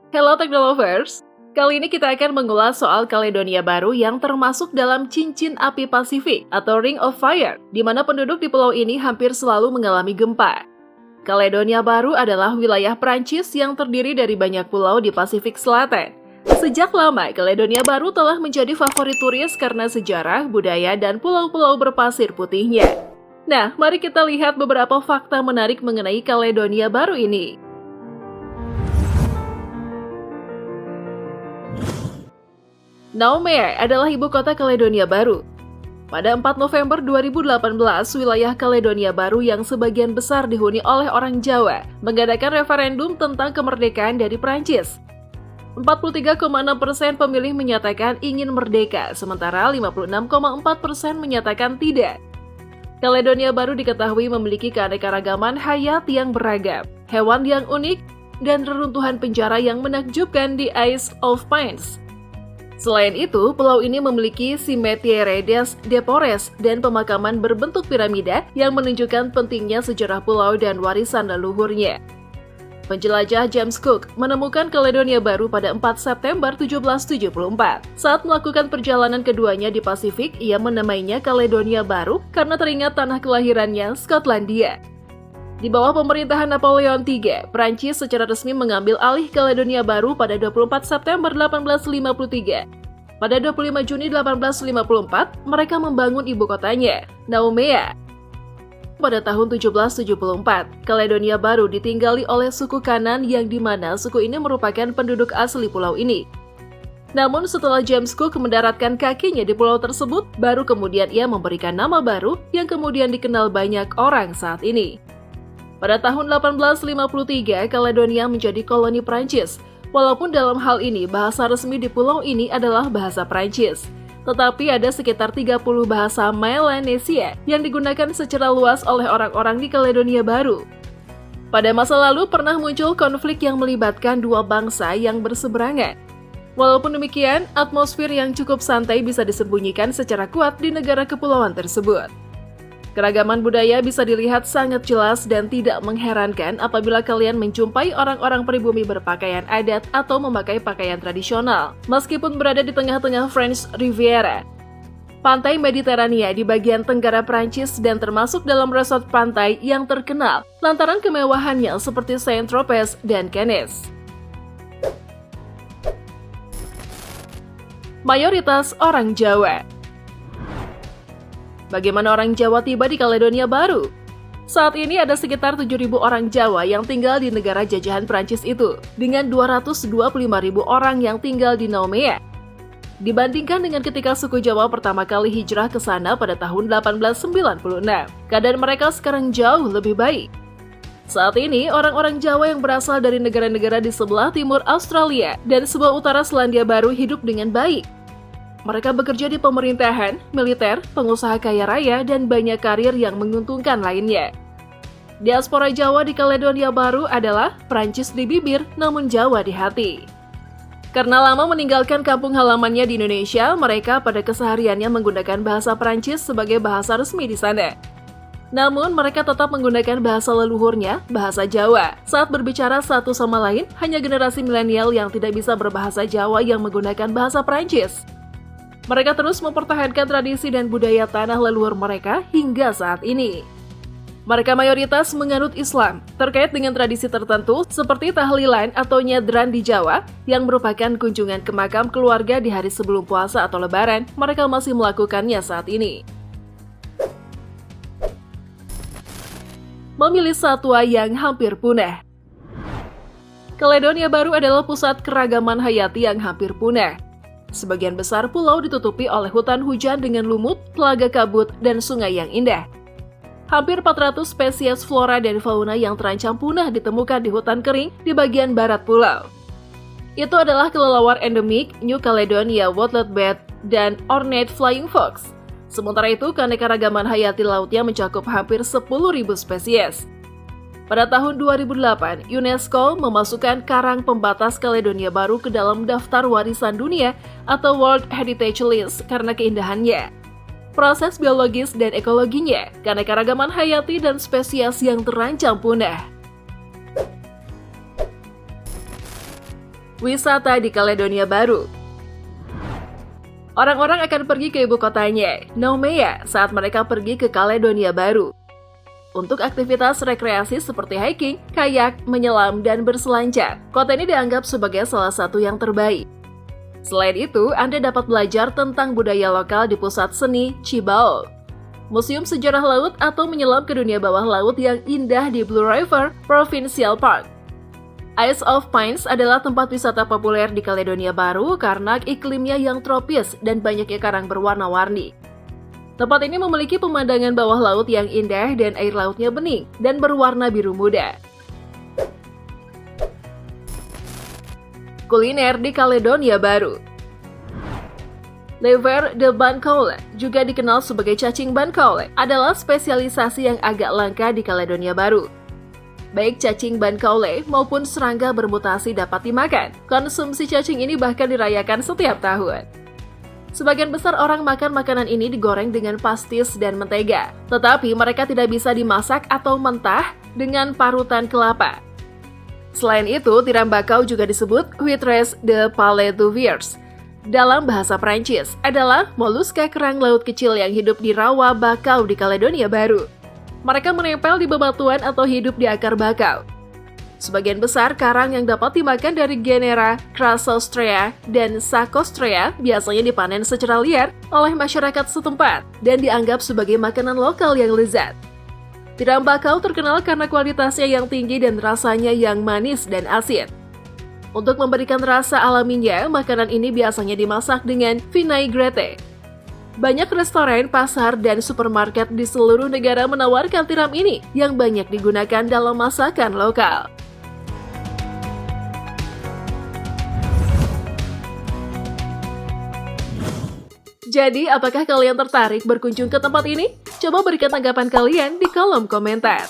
Hello Technolovers, kali ini kita akan mengulas soal Kaledonia Baru yang termasuk dalam cincin api Pasifik atau Ring of Fire, di mana penduduk di pulau ini hampir selalu mengalami gempa. Kaledonia Baru adalah wilayah Prancis yang terdiri dari banyak pulau di Pasifik Selatan. Sejak lama, Kaledonia Baru telah menjadi favorit turis karena sejarah, budaya, dan pulau-pulau berpasir putihnya. Nah, mari kita lihat beberapa fakta menarik mengenai Kaledonia Baru ini. Nouméa adalah ibu kota Kaledonia Baru. Pada 4 November 2018, wilayah Kaledonia Baru yang sebagian besar dihuni oleh orang Jawa mengadakan referendum tentang kemerdekaan dari Prancis. 43,6% pemilih menyatakan ingin merdeka, sementara 56,4% menyatakan tidak. Kaledonia Baru diketahui memiliki keanekaragaman hayat yang beragam, hewan yang unik, dan reruntuhan penjara yang menakjubkan di Isle of Pines. Selain itu, pulau ini memiliki Cimetière des Deportes dan pemakaman berbentuk piramida yang menunjukkan pentingnya sejarah pulau dan warisan leluhurnya. Penjelajah James Cook menemukan Kaledonia Baru pada 4 September 1774. Saat melakukan perjalanan keduanya di Pasifik, ia menamainya Kaledonia Baru karena teringat tanah kelahirannya, Skotlandia. Di bawah pemerintahan Napoleon III, Prancis secara resmi mengambil alih Kaledonia Baru pada 24 September 1853. Pada 25 Juni 1854, mereka membangun ibu kotanya, Nouméa. Pada tahun 1774, Kaledonia Baru ditinggali oleh suku Kanan yang dimana suku ini merupakan penduduk asli pulau ini. Namun setelah James Cook mendaratkan kakinya di pulau tersebut, baru kemudian ia memberikan nama baru yang kemudian dikenal banyak orang saat ini. Pada tahun 1853, Kaledonia menjadi koloni Prancis. Walaupun dalam hal ini bahasa resmi di pulau ini adalah bahasa Prancis, tetapi ada sekitar 30 bahasa Melanesia yang digunakan secara luas oleh orang-orang di Kaledonia Baru. Pada masa lalu pernah muncul konflik yang melibatkan dua bangsa yang berseberangan. Walaupun demikian, atmosfer yang cukup santai bisa disembunyikan secara kuat di negara kepulauan tersebut. Keragaman budaya bisa dilihat sangat jelas dan tidak mengherankan apabila kalian menjumpai orang-orang pribumi berpakaian adat atau memakai pakaian tradisional, meskipun berada di tengah-tengah French Riviera. Pantai Mediterania di bagian tenggara Prancis dan termasuk dalam resort pantai yang terkenal lantaran kemewahannya seperti Saint-Tropez dan Cannes. Mayoritas orang Jawa. Bagaimana orang Jawa tiba di Kaledonia Baru? Saat ini ada sekitar 7.000 orang Jawa yang tinggal di negara jajahan Prancis itu, dengan 225.000 orang yang tinggal di Nouméa. Dibandingkan dengan ketika suku Jawa pertama kali hijrah ke sana pada tahun 1896, keadaan mereka sekarang jauh lebih baik. Saat ini, orang-orang Jawa yang berasal dari negara-negara di sebelah timur Australia dan sebelah utara Selandia Baru hidup dengan baik. Mereka bekerja di pemerintahan, militer, pengusaha kaya raya, dan banyak karir yang menguntungkan lainnya. Diaspora Jawa di Kaledonia Baru adalah Prancis di bibir, namun Jawa di hati. Karena lama meninggalkan kampung halamannya di Indonesia, mereka pada kesehariannya menggunakan bahasa Prancis sebagai bahasa resmi di sana. Namun, mereka tetap menggunakan bahasa leluhurnya, bahasa Jawa. Saat berbicara satu sama lain, hanya generasi milenial yang tidak bisa berbahasa Jawa yang menggunakan bahasa Prancis. Mereka terus mempertahankan tradisi dan budaya tanah leluhur mereka hingga saat ini. Mereka mayoritas menganut Islam, terkait dengan tradisi tertentu seperti tahlilan atau nyadran di Jawa, yang merupakan kunjungan ke makam keluarga di hari sebelum puasa atau lebaran, mereka masih melakukannya saat ini. Memilih satwa yang hampir punah. Kaledonia Baru adalah pusat keragaman hayati yang hampir punah. Sebagian besar pulau ditutupi oleh hutan hujan dengan lumut, telaga kabut, dan sungai yang indah. Hampir 400 spesies flora dan fauna yang terancam punah ditemukan di hutan kering di bagian barat pulau. Itu adalah kelelawar endemik, New Caledonia Wattled Bat, dan Ornate Flying Fox. Sementara itu, keanekaragaman hayati lautnya mencakup hampir 10.000 spesies. Pada tahun 2008, UNESCO memasukkan karang pembatas Kaledonia Baru ke dalam daftar warisan dunia atau World Heritage List karena keindahannya, proses biologis dan ekologinya, keanekaragaman hayati dan spesies yang terancam punah. Wisata di Kaledonia Baru. Orang-orang akan pergi ke ibu kotanya, Noumea, saat mereka pergi ke Kaledonia Baru. Untuk aktivitas rekreasi seperti hiking, kayak, menyelam, dan berselancar, kota ini dianggap sebagai salah satu yang terbaik. Selain itu, Anda dapat belajar tentang budaya lokal di pusat seni Cibao, Museum Sejarah Laut, atau menyelam ke dunia bawah laut yang indah di Blue River Provincial Park. Isle of Pines adalah tempat wisata populer di Kaledonia Baru karena iklimnya yang tropis dan banyaknya karang berwarna-warni. Tempat ini memiliki pemandangan bawah laut yang indah dan air lautnya bening dan berwarna biru muda. Kuliner di Kaledonia Baru. Lever de Bancoule, juga dikenal sebagai cacing Bancoule, adalah spesialisasi yang agak langka di Kaledonia Baru. Baik cacing Bancoule maupun serangga bermutasi dapat dimakan. Konsumsi cacing ini bahkan dirayakan setiap tahun. Sebagian besar orang makan makanan ini digoreng dengan pastis dan mentega, tetapi mereka tidak bisa dimasak atau mentah dengan parutan kelapa. Selain itu, tiram bakau juga disebut huîtres de palais d'Auvergne. Dalam bahasa Prancis, adalah moluska kerang laut kecil yang hidup di rawa bakau di Kaledonia Baru. Mereka menempel di bebatuan atau hidup di akar bakau. Sebagian besar karang yang dapat dimakan dari genera Crassostrea dan Sarcostrea biasanya dipanen secara liar oleh masyarakat setempat dan dianggap sebagai makanan lokal yang lezat. Tiram bakau terkenal karena kualitasnya yang tinggi dan rasanya yang manis dan asin. Untuk memberikan rasa alaminya, makanan ini biasanya dimasak dengan vinaigrette. Banyak restoran, pasar, dan supermarket di seluruh negara menawarkan tiram ini yang banyak digunakan dalam masakan lokal. Jadi, apakah kalian tertarik berkunjung ke tempat ini? Coba berikan tanggapan kalian di kolom komentar.